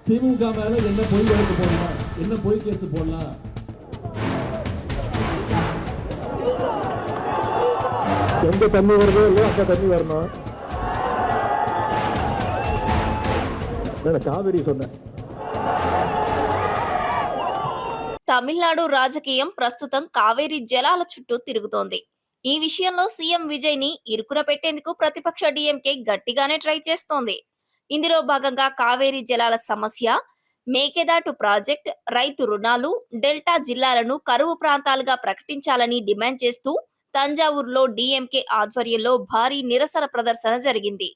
திமுக மேல என்ன பொய் வழக்கு போடலாம், என்ன பொய் கேஸ் போடலாம். எங்க தண்ணி வருதோ இல்லையோ அங்க தண்ணி வரணும். காவிரி சொன்னேன். తమిళనాడు రాజకీయం ప్రస్తుతం కావేరీ జలాల చుట్టూ తిరుగుతోంది. ఈ విషయంలో సీఎం విజయ్ ని ఇరుకున పెట్టేందుకు ప్రతిపక్ష డీఎంకే గట్టిగానే ట్రై చేస్తోంది. ఇందులో భాగంగా కావేరీ జలాల సమస్య, మేకేదాటు ప్రాజెక్ట్, రైతు రుణాలు, డెల్టా జిల్లాలను కరువు ప్రాంతాలుగా ప్రకటించాలని డిమాండ్ చేస్తూ తంజావూరులో డీఎంకే ఆధ్వర్యంలో భారీ నిరసన ప్రదర్శన జరిగింది.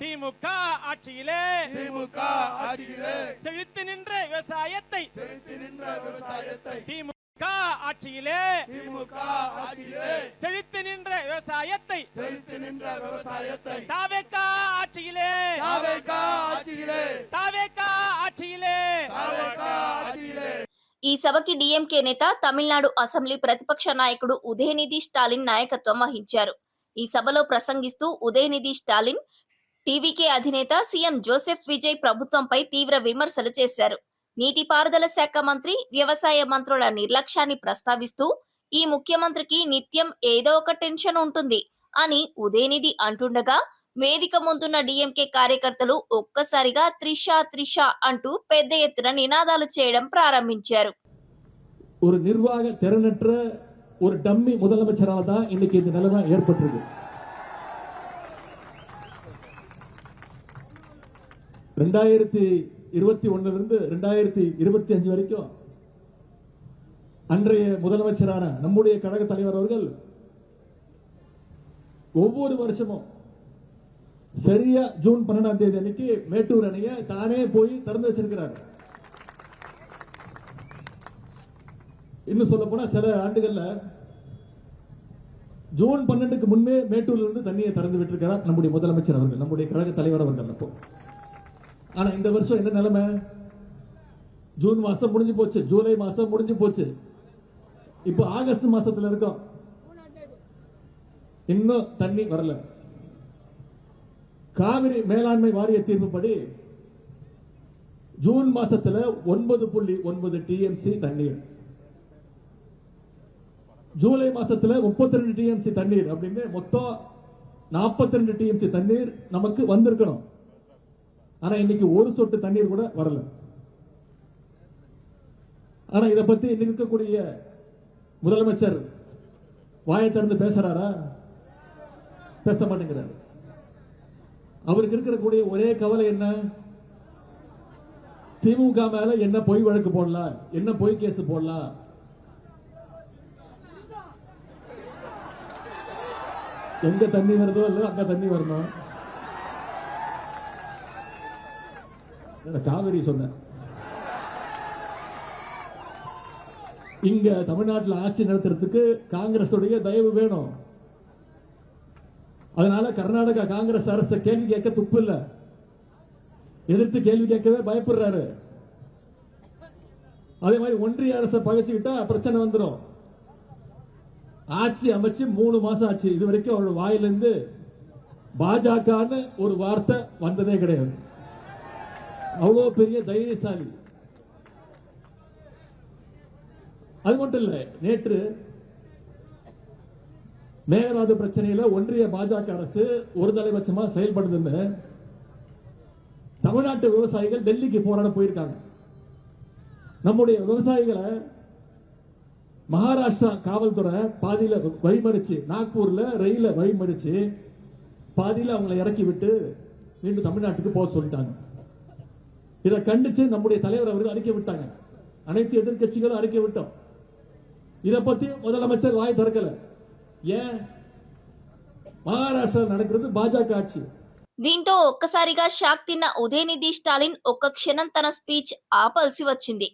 திமுக ஆட்சியிலே செழித்து நின்ற விவசாயத்தை திமுக ஆட்சியிலே செழித்து நின்ற விவசாயத்தை தாவேகா ஆட்சியிலே ఈ సభకి డీఎంకే నేత తమిళనాడు అసెంబ్లీ ప్రతిపక్ష నాయకుడు ఉదయనిధి స్టాలిన్ నాయకత్వం వహించారు. ఈ సభలో ప్రసంగిస్తూ ఉదయనిధి స్టాలిన్ టీవీకే అధినేత సీఎం జోసెఫ్ విజయ్ ప్రభుత్వంపై తీవ్ర విమర్శలు చేశారు. నీటిపారుదల శాఖ మంత్రి, వ్యవసాయ మంత్రుల నిర్లక్ష్యాన్ని ప్రస్తావిస్తూ ఈ ముఖ్యమంత్రికి నిత్యం ఏదో ఒక టెన్షన్ ఉంటుంది అని ఉదయనిధి అంటుండగా, వేదిక ముందున్న డీఎంకే కార్యకర్తలు ఒక్కసారిగా త్రిషా త్రిషా అంటూ పెద్ద ఎత్తున నినాదాలు చేయడం ప్రారంభించారు. ஒரு நிர்வாக திறனற்ற ஒரு டம்மி முதலமைச்சரால தான் இன்னைக்கு இந்த நிலைமை ஏற்பட்டிருக்கு. 2021 இருந்து 2025 வரைக்கும் அன்றைய முதலமைச்சரான நம்முடைய கழக தலைவர் அவர்கள் ஒவ்வொரு வருஷமும் சரியா ஜூன் 12ஆம் தேதி அன்னைக்கு மேட்டூர் அணையை தானே போய் திறந்து வச்சிருக்கிறார். இன்னும் சொல்ல போனா சில ஆண்டுகள்ல ஜூன் 12க்கு முன்பே மேட்டூர்ல இருந்து தண்ணியை திறந்து விட்டிருக்கிறார் நம்முடைய முதலமைச்சர் அவர்கள், நம்முடைய கழக தலைவர் அவர்கள். அப்போ ஆனா இந்த வருஷம் என்ன நிலைமை? ஜூன் மாசம் முடிஞ்சு போச்சு, ஜூலை மாசம் முடிஞ்சு போச்சு, இப்போ ஆகஸ்ட் மாசத்துல இருக்கோம், இன்னும் தண்ணி வரல. காவிரி மேலாண்மை வாரிய தீர்ப்புப்படி ஜூன் மாசத்துல 9.9 டிஎம்சி தண்ணீர், ஜூலை மாசத்துல 32 டிஎம்சி தண்ணீர் அப்படின்னு மொத்தம் 42 டிஎம்சி தண்ணீர் நமக்கு வந்திருக்கணும். ஆனா இன்னைக்கு ஒரு சொட்டு தண்ணீர் கூட வரல. ஆனா இத பத்தி இன்னைக்கு இருக்கக்கூடிய முதலமைச்சர் வாயை திறந்து பேசுறாரா? பேச மாட்டேங்கிறார். அவருக்கு இருக்கக்கூடிய ஒரே கவலை என்ன? திமுக மேல என்ன பொய் வழக்கு போடலாம், என்ன பொய் கேஸ் போடலாம். எங்க தண்ணி வருதோ இல்ல அங்க தண்ணி வரணும். காவிரி சொன்ன இங்க தமிழ்நாட்டில் ஆட்சி நடத்துறதுக்கு காங்கிரஸ் தயவு வேணும். அதனால கர்நாடகா காங்கிரஸ் அரசு கேள்வி கேட்க துப்பு இல்ல, எதிர்த்து கேள்வி கேட்கவே பயப்படுறாரு. அதே மாதிரி ஒன்றிய அரசை பகைச்சுக்கிட்டா பிரச்சனை வந்துடும். ஆட்சி அமைச்சு 3 மாசம் ஆச்சு, இது வரைக்கும் அவரோட வாயிலிருந்து பாஜக ஒரு வார்த்தை வந்ததே கிடையாது. அவ்வளவு பெரிய தைரியசாலி. அது மட்டும் இல்ல, நேற்று மேகதாது பிரச்சனையில ஒன்றிய பாஜக அரசு ஒரு தலைபட்சமா செயல்படுதுன்னு தமிழ்நாட்டு விவசாயிகள் டெல்லிக்கு போராட போயிருக்காங்க. நம்முடைய விவசாயிகளை மகாராஷ்டிரா காவல்துறை பாதியில வழிமறிச்சு, நாக்பூர்ல ரயில வழிமறிச்சு பாதியில அவங்களை இறக்கி விட்டு மீண்டும் தமிழ்நாட்டுக்கு போக சொல்லிட்டாங்க. இதை கண்டிச்சு நம்முடைய தலைவர் அவர்கள் அறிக்கை விட்டாங்க. அனைத்து எதிர்கட்சிகளும் அறிக்கை விட்டோம். இதை பத்தி முதலமைச்சர் வாய் திறக்கல. ஏன்? மகாராஷ்டிரா நடக்கிறது பாஜக ஆட்சி. దీంతో ఒక్కసారిగా షాక్ తిన్న ఉదయనిధి స్టాలిన్ ఒక్క క్షణం తన స్పీచ్ ఆపాల్సి వచ్చింది.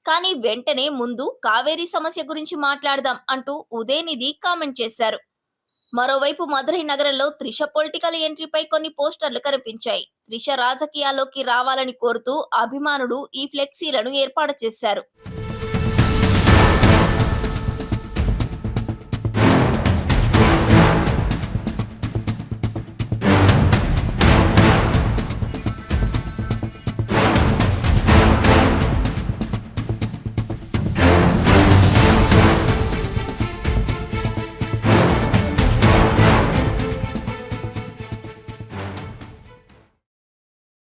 కానీ వెంటనే ముందు కావేరీ సమస్య గురించి మాట్లాడదాం అంటూ ఉదయనిధి కామెంట్ చేశారు. మరోవైపు మదురై నగరంలో త్రిష పొలిటికల్ ఎంట్రీపై కొన్ని పోస్టర్లు కనిపించాయి. త్రిష రాజకీయాల్లోకి రావాలని కోరుతూ అభిమానులు ఈ ఫ్లెక్సీలను ఏర్పాటు చేశారు.